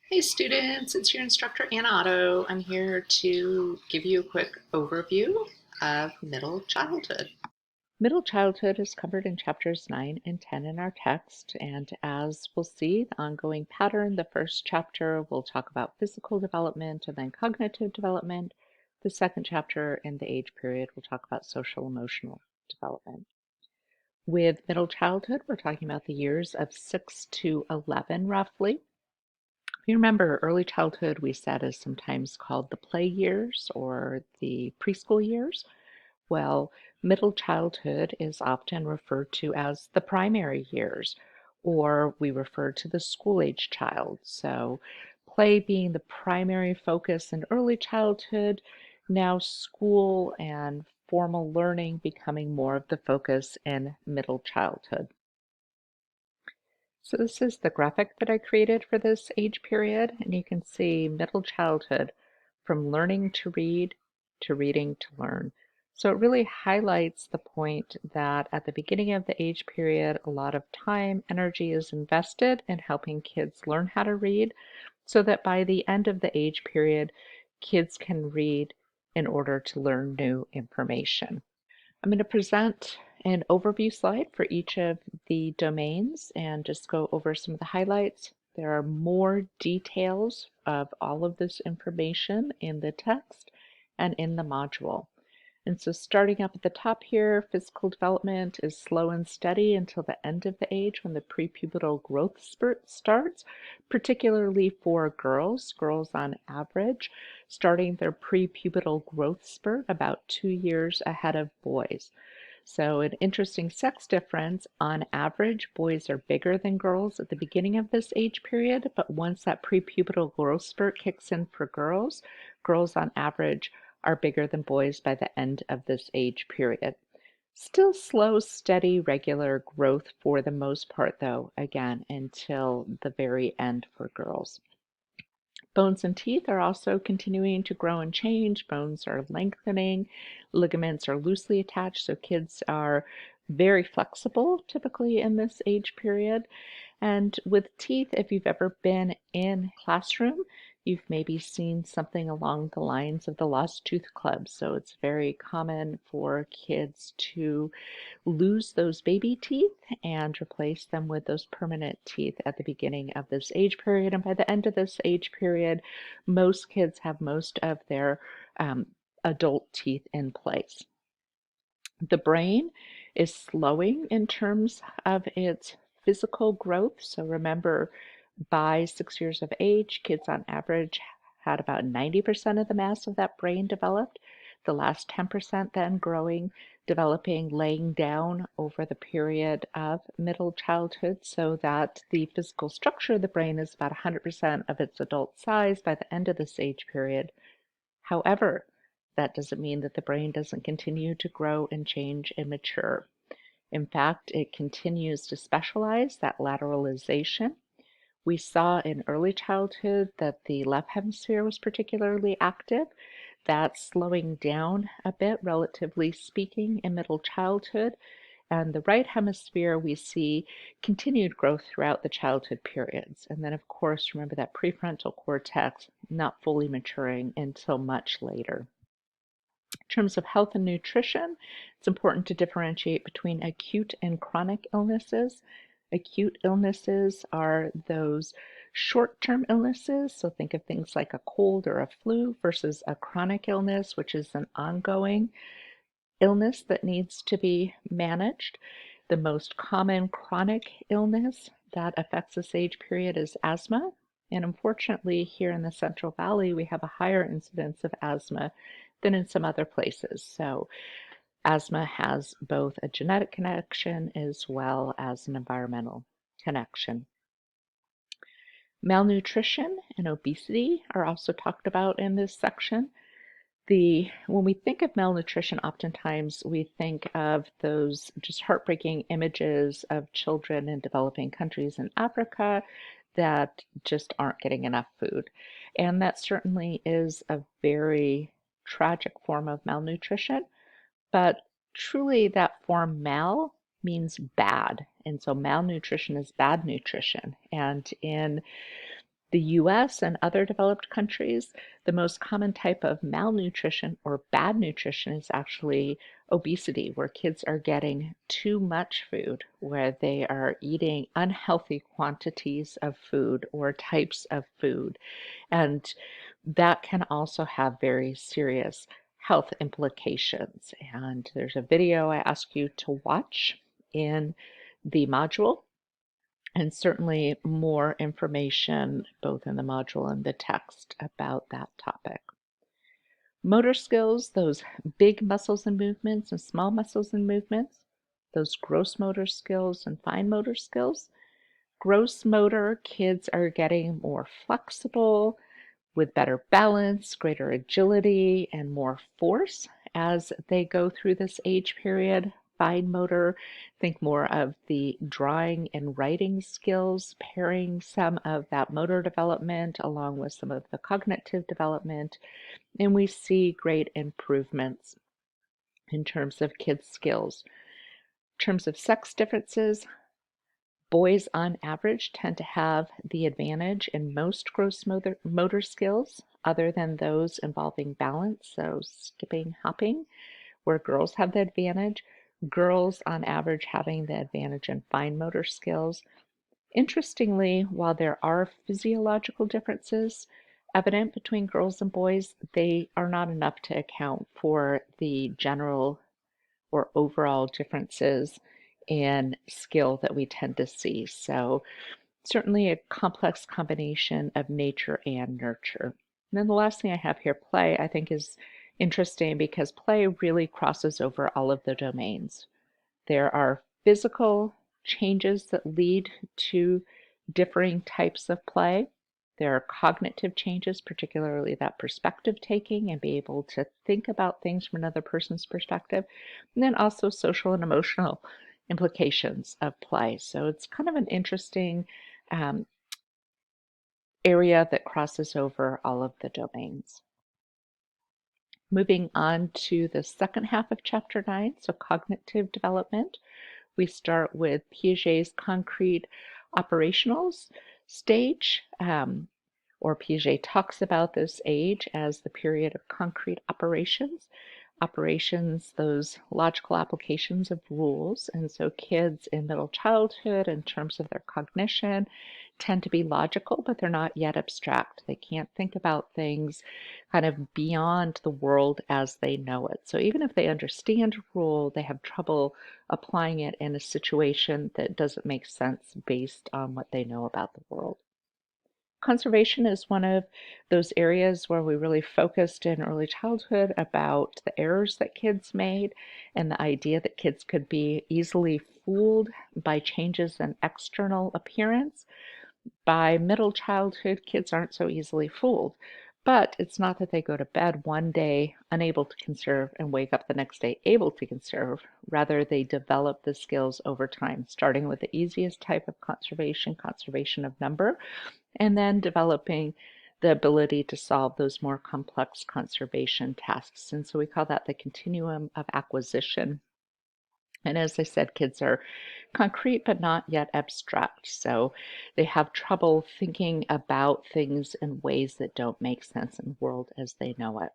Hey students, it's your instructor Anna Otto. I'm here to give you a quick overview of middle childhood. Middle childhood is covered in chapters 9 and 10 in our text, and as we'll see, the ongoing pattern, the first chapter will talk about physical development and then cognitive development. The second chapter in the age period will talk about social emotional development. With middle childhood, we're talking about the years of 6 to 11 roughly. If you remember, early childhood we said is sometimes called the play years or the preschool years. Well, middle childhood is often referred to as the primary years, or we refer to the school age child. So, play being the primary focus in early childhood, now school and formal learning becoming more of the focus in middle childhood. So this is the graphic that I created for this age period, and you can see middle childhood from learning to read to reading to learn. So it really highlights the point that at the beginning of the age period, a lot of time, energy is invested in helping kids learn how to read, so that by the end of the age period, kids can read in order to learn new information. I'm going to present an overview slide for each of the domains and just go over some of the highlights. There are more details of all of this information in the text and in the module. And so starting up at the top here, physical development is slow and steady until the end of the age when the prepubertal growth spurt starts, particularly for girls. Girls on average starting their prepubertal growth spurt about 2 years ahead of boys. So an interesting sex difference, on average, boys are bigger than girls at the beginning of this age period, but once that prepubertal growth spurt kicks in for girls, girls on average are bigger than boys by the end of this age period. Still slow, steady, regular growth for the most part, though, again, until the very end for girls. Bones and teeth are also continuing to grow and change. Bones are lengthening, ligaments are loosely attached, so kids are very flexible typically in this age period. And with teeth, if you've ever been in classroom, you've maybe seen something along the lines of the Lost Tooth Club. So it's very common for kids to lose those baby teeth and replace them with those permanent teeth at the beginning of this age period. And by the end of this age period, most kids have most of their adult teeth in place. The brain is slowing in terms of its physical growth. So remember, by 6 years of age, kids on average had about 90% of the mass of that brain developed. The last 10% then growing, developing, laying down over the period of middle childhood, so that the physical structure of the brain is about 100% of its adult size by the end of this age period. However, that doesn't mean that the brain doesn't continue to grow and change and mature. In fact, it continues to specialize, that lateralization. We saw in early childhood that the left hemisphere was particularly active. That's slowing down a bit, relatively speaking, in middle childhood. And the right hemisphere, we see continued growth throughout the childhood periods. And then, of course, remember that prefrontal cortex not fully maturing until much later. In terms of health and nutrition, it's important to differentiate between acute and chronic illnesses. Acute illnesses are those short-term illnesses, so think of things like a cold or a flu, versus a chronic illness, which is an ongoing illness that needs to be managed. The most common chronic illness that affects this age period is asthma. And unfortunately, here in the Central Valley, we have a higher incidence of asthma than in some other places. So asthma has both a genetic connection as well as an environmental connection. Malnutrition and obesity are also talked about in this section. When we think of malnutrition, oftentimes we think of those just heartbreaking images of children in developing countries in Africa that just aren't getting enough food. And that certainly is a very tragic form of malnutrition, but truly that form mal means bad. And so malnutrition is bad nutrition. And in The US and other developed countries, the most common type of malnutrition or bad nutrition is actually obesity, where kids are getting too much food, where they are eating unhealthy quantities of food or types of food. And that can also have very serious health implications. And there's a video I ask you to watch in the module, and certainly more information both in the module and the text about that topic. Motor skills, those big muscles and movements and small muscles and movements, those gross motor skills and fine motor skills. Gross motor, kids are getting more flexible with better balance, greater agility, and more force as they go through this age period. Fine motor, think more of the drawing and writing skills, pairing some of that motor development along with some of the cognitive development, and we see great improvements in terms of kids' skills. In terms of sex differences, boys on average tend to have the advantage in most gross motor skills other than those involving balance, so skipping, hopping, where girls have the advantage. Girls on average having the advantage in fine motor skills. Interestingly, while there are physiological differences evident between girls and boys, they are not enough to account for the general or overall differences in skill that we tend to see. So certainly a complex combination of nature and nurture. And then the last thing I have here, play, I think is interesting because play really crosses over all of the domains. There are physical changes that lead to differing types of play. There are cognitive changes, particularly that perspective taking and be able to think about things from another person's perspective. And then also social and emotional implications of play. So it's kind of an interesting um, area that crosses over all of the domains. Moving on to the second half of chapter 9, so cognitive development. We start with Piaget's concrete operationals stage, or Piaget talks about this age as the period of concrete operations. Operations, those logical applications of rules. And so kids in middle childhood, in terms of their cognition, tend to be logical, but they're not yet abstract. They can't think about things kind of beyond the world as they know it. So even if they understand a rule, they have trouble applying it in a situation that doesn't make sense based on what they know about the world. Conservation is one of those areas where we really focused in early childhood about the errors that kids made and the idea that kids could be easily fooled by changes in external appearance. By middle childhood, kids aren't so easily fooled. But it's not that they go to bed one day unable to conserve and wake up the next day able to conserve. Rather, they develop the skills over time, starting with the easiest type of conservation, conservation of number, and then developing the ability to solve those more complex conservation tasks. And so we call that the continuum of acquisition. And as I said, kids are concrete but not yet abstract. So they have trouble thinking about things in ways that don't make sense in the world as they know it.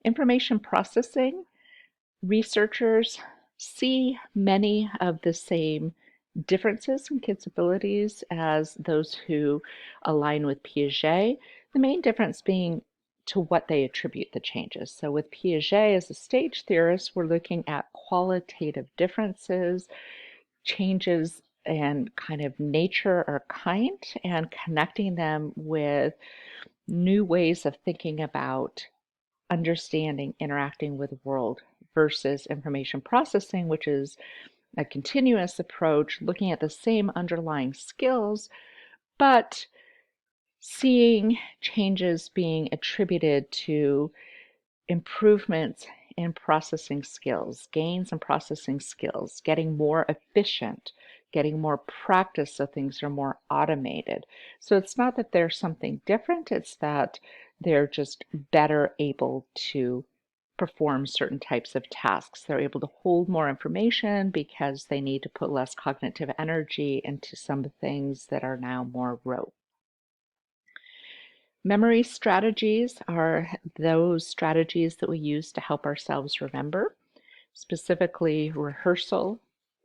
Information processing, researchers see many of the same differences in kids' abilities as those who align with Piaget, the main difference being to what they attribute the changes. So with Piaget as a stage theorist, we're looking at qualitative differences, changes in kind of nature or kind, and connecting them with new ways of thinking about understanding, interacting with the world versus information processing, which is a continuous approach, looking at the same underlying skills, but seeing changes being attributed to improvements in processing skills, gains in processing skills, getting more efficient, getting more practice so things are more automated. So it's not that there's something different, it's that they're just better able to perform certain types of tasks. They're able to hold more information because they need to put less cognitive energy into some things that are now more rote. Memory strategies are those strategies that we use to help ourselves remember. Specifically, rehearsal,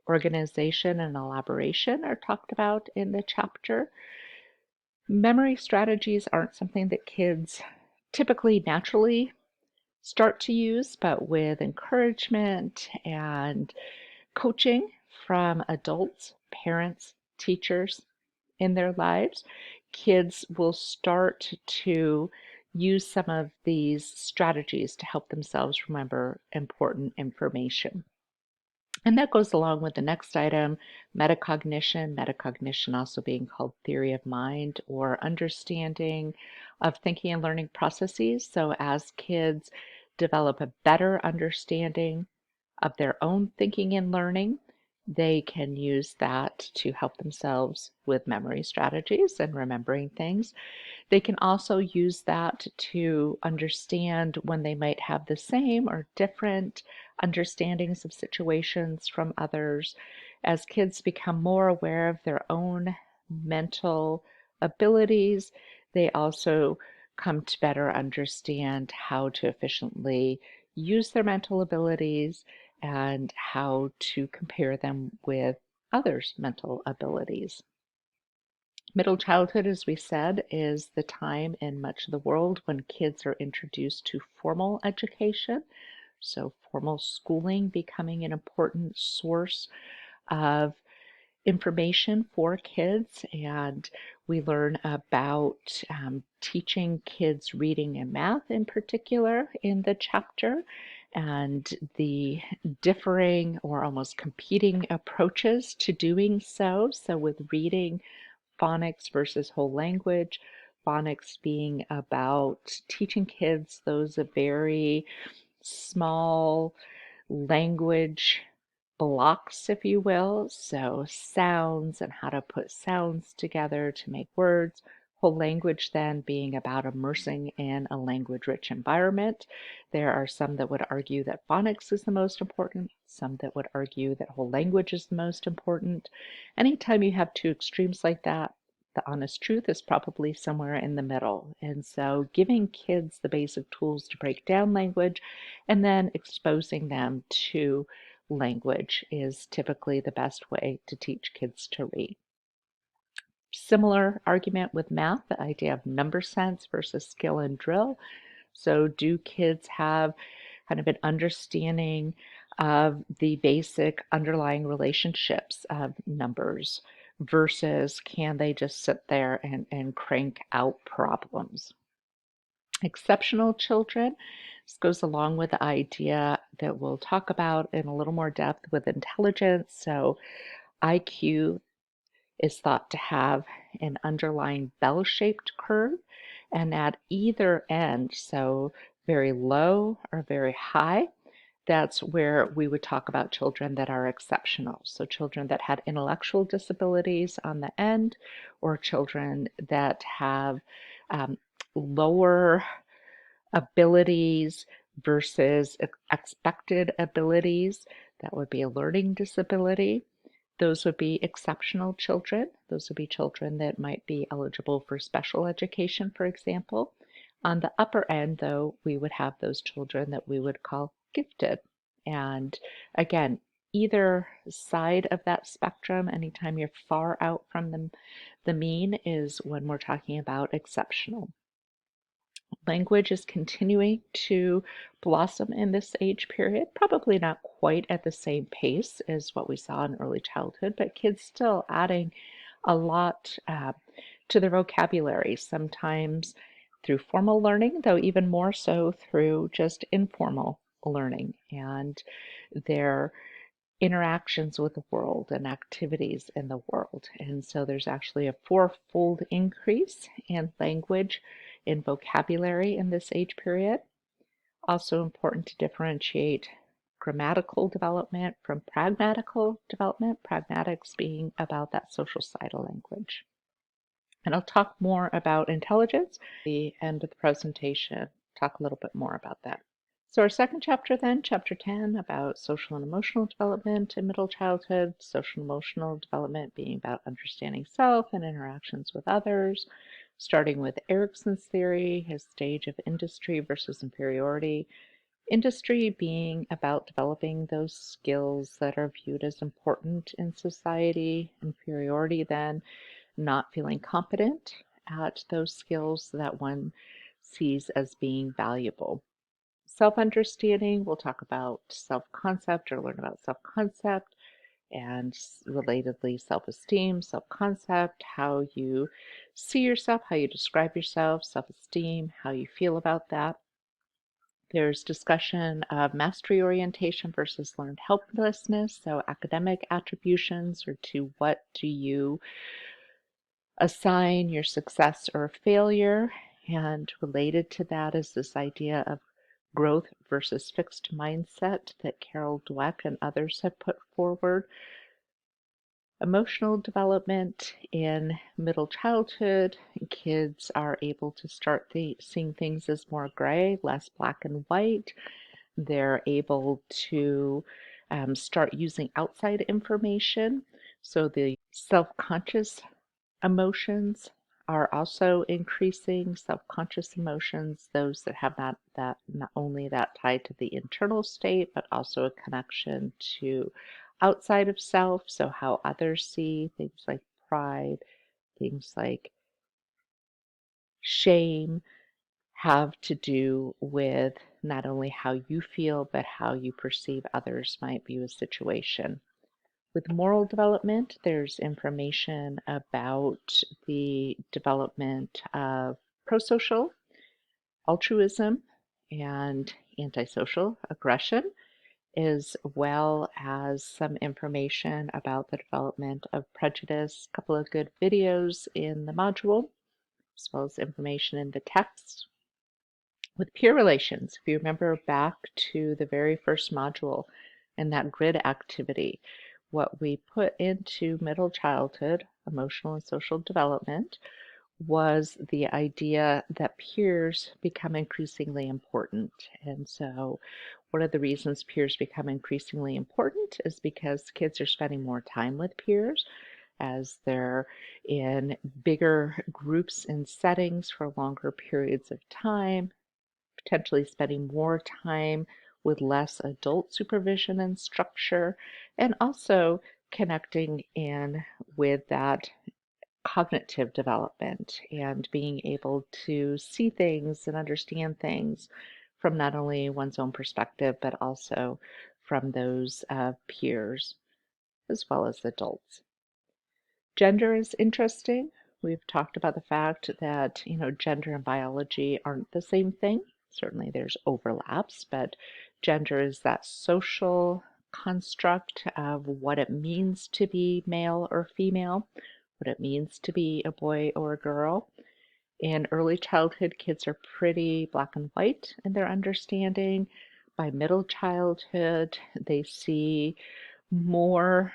organization, and elaboration are talked about in the chapter. Memory strategies aren't something that kids typically naturally start to use, but with encouragement and coaching from adults, parents, teachers in their lives, kids will start to use some of these strategies to help themselves remember important information. And that goes along with the next item, metacognition. Metacognition also being called theory of mind or understanding of thinking and learning processes. So as kids develop a better understanding of their own thinking and learning, they can use that to help themselves with memory strategies and remembering things. They can also use that to understand when they might have the same or different understandings of situations from others. As kids become more aware of their own mental abilities, they also come to better understand how to efficiently use their mental abilities and how to compare them with others' mental abilities. Middle childhood, as we said, is the time in much of the world when kids are introduced to formal education. So, formal schooling becoming an important source of information for kids. And we learn about teaching kids reading and math in particular in the chapter, and the differing or almost competing approaches to doing so. So, with reading, phonics versus whole language. Phonics being about teaching kids those very small language blocks, if you will. So sounds and how to put sounds together to make words. Whole language then being about immersing in a language-rich environment. There are some that would argue that phonics is the most important, some that would argue that whole language is the most important. Anytime you have two extremes like that, the honest truth is probably somewhere in the middle. And so giving kids the basic tools to break down language and then exposing them to language is typically the best way to teach kids to read. Similar argument with math, the idea of number sense versus skill and drill. So, do kids have kind of an understanding of the basic underlying relationships of numbers versus can they just sit there and crank out problems? Exceptional children. This goes along with the idea that we'll talk about in a little more depth with intelligence. So, IQ is thought to have an underlying bell-shaped curve, and at either end, so very low or very high, that's where we would talk about children that are exceptional. So children that had intellectual disabilities on the end, or children that have um, lower abilities versus expected abilities. That would be a learning disability. Those would be exceptional children. Those would be children that might be eligible for special education, for example. On the upper end, though, we would have those children that we would call gifted. And again, either side of that spectrum, anytime you're far out from the mean, is when we're talking about exceptional. Language is continuing to blossom in this age period, probably not quite at the same pace as what we saw in early childhood, but kids still adding a lot to their vocabulary, sometimes through formal learning, though even more so through just informal learning and their interactions with the world and activities in the world. And so there's actually a fourfold increase in language in vocabulary in this age period. Also important to differentiate grammatical development from pragmatical development, pragmatics being about that social side of language. And I'll talk more about intelligence at the end of the presentation, talk a little bit more about that. So our second chapter then, chapter 10, about social and emotional development in middle childhood, social and emotional development being about understanding self and interactions with others. starting with Erikson's theory, his stage of industry versus inferiority. Industry being about developing those skills that are viewed as important in society, inferiority then not feeling competent at those skills that one sees as being valuable. Self-understanding, we'll talk about self-concept or learn about self-concept and relatedly self-esteem, self-concept, how you see yourself, how you describe yourself, self-esteem, how you feel about that. There's discussion of mastery orientation versus learned helplessness, so academic attributions, or to what do you assign your success or failure. And related to that is this idea of growth versus fixed mindset that Carol Dweck and others have put forward. Emotional development in middle childhood, kids are able to start seeing things as more gray, less black and white. They're able to start using outside information. So the self-conscious emotions are also increasing. Self-conscious emotions, those that have not only that tied to the internal state, but also a connection to outside of self. So how others see things like pride, things like shame have to do with not only how you feel, but how you perceive others might view a situation. With moral development, there's information about the development of prosocial altruism and antisocial aggression, as well as some information about the development of prejudice. A couple of good videos in the module, as well as information in the text. With peer relations, if you remember back to the very first module and that grid activity, what we put into middle childhood, emotional and social development, was the idea that peers become increasingly important. And so one of the reasons peers become increasingly important is because kids are spending more time with peers as they're in bigger groups and settings for longer periods of time, potentially spending more time with less adult supervision and structure, and also connecting in with that cognitive development and being able to see things and understand things from not only one's own perspective, but also from those of peers as well as adults. Gender is interesting. We've talked about the fact that, gender and biology aren't the same thing. Certainly there's overlaps, but gender is that social construct of what it means to be male or female, what it means to be a boy or a girl. In early childhood, kids are pretty black and white in their understanding. By middle childhood, they see more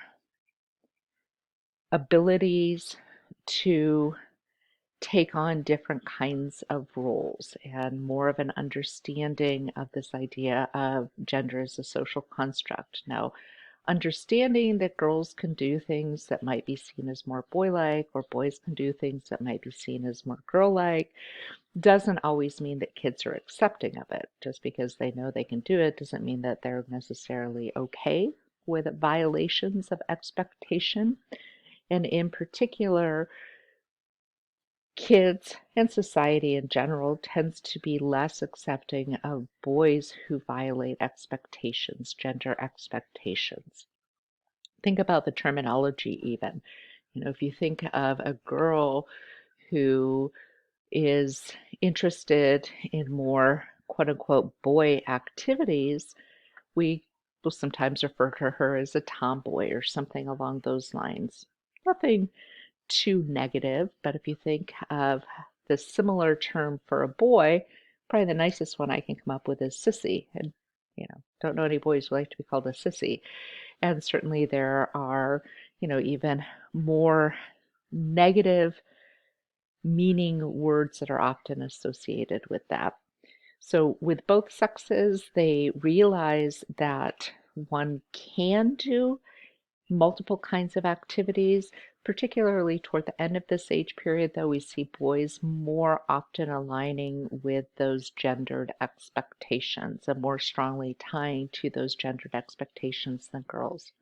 abilities to take on different kinds of roles and more of an understanding of this idea of gender as a social construct. Now, understanding that girls can do things that might be seen as more boy-like or boys can do things that might be seen as more girl-like doesn't always mean that kids are accepting of it. Just because they know they can do it doesn't mean that they're necessarily okay with violations of expectation. And in particular, kids and society in general tends to be less accepting of boys who violate expectations, gender expectations. Think about the terminology even. If you think of a girl who is interested in more quote unquote boy activities, we will sometimes refer to her as a tomboy or something along those lines. Nothing too negative, but if you think of the similar term for a boy, probably the nicest one I can come up with is sissy. And, don't know any boys who like to be called a sissy. And certainly there are, even more negative meaning words that are often associated with that. So with both sexes, they realize that one can do multiple kinds of activities, Particularly toward the end of this age period, though, we see boys more often aligning with those gendered expectations and more strongly tying to those gendered expectations than girls.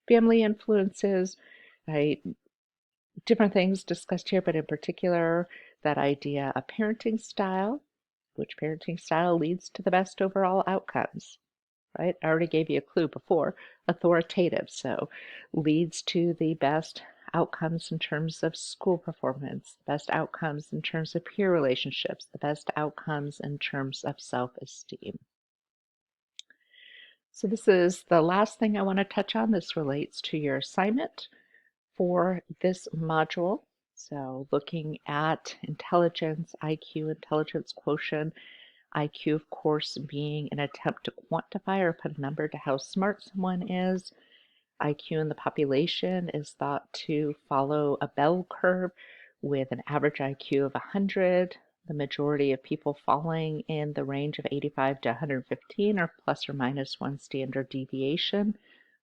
Family influences, right? Different things discussed here, but in particular, that idea of parenting style, which parenting style leads to the best overall outcomes, right? I already gave you a clue before. Authoritative, so leads to the best outcomes in terms of school performance, the best outcomes in terms of peer relationships, the best outcomes in terms of self-esteem. So this is the last thing I want to touch on. This relates to your assignment for this module. So looking at intelligence, IQ, intelligence quotient, IQ, of course, being an attempt to quantify or put a number to how smart someone is. IQ in the population is thought to follow a bell curve with an average IQ of 100. The majority of people falling in the range of 85 to 115 or plus or minus one standard deviation.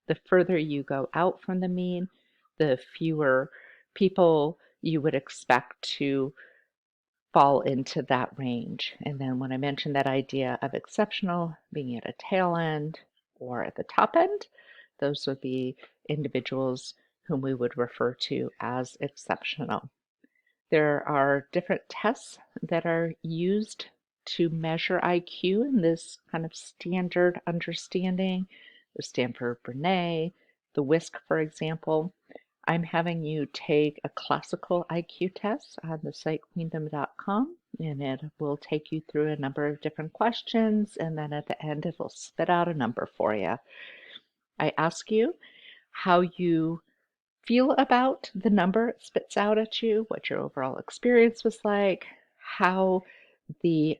The further you go out from the mean, the fewer people you would expect to fall into that range. And then when I mentioned that idea of exceptional being at a tail end or at the top end, those would be individuals whom we would refer to as exceptional. There are different tests that are used to measure IQ in this kind of standard understanding. The Stanford-Binet, the WISC, for example. I'm having you take a classical IQ test on the site queendom.com, and it will take you through a number of different questions, and then at the end it will spit out a number for you. I ask you how you feel about the number it spits out at you, what your overall experience was like, how the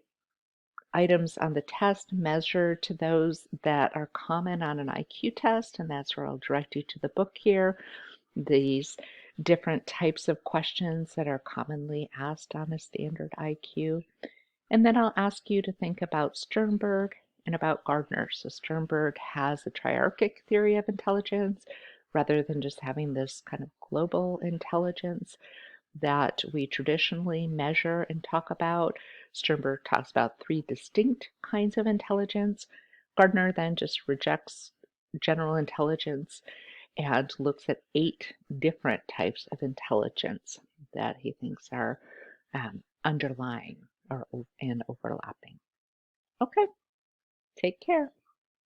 items on the test measure to those that are common on an IQ test, and that's where I'll direct you to the book here. These different types of questions that are commonly asked on a standard IQ. And then I'll ask you to think about Sternberg and about Gardner. So Sternberg has a triarchic theory of intelligence rather than just having this kind of global intelligence that we traditionally measure and talk about. Sternberg talks about three distinct kinds of intelligence. Gardner then just rejects general intelligence and looks at 8 different types of intelligence that he thinks are underlying or and overlapping. Okay, take care.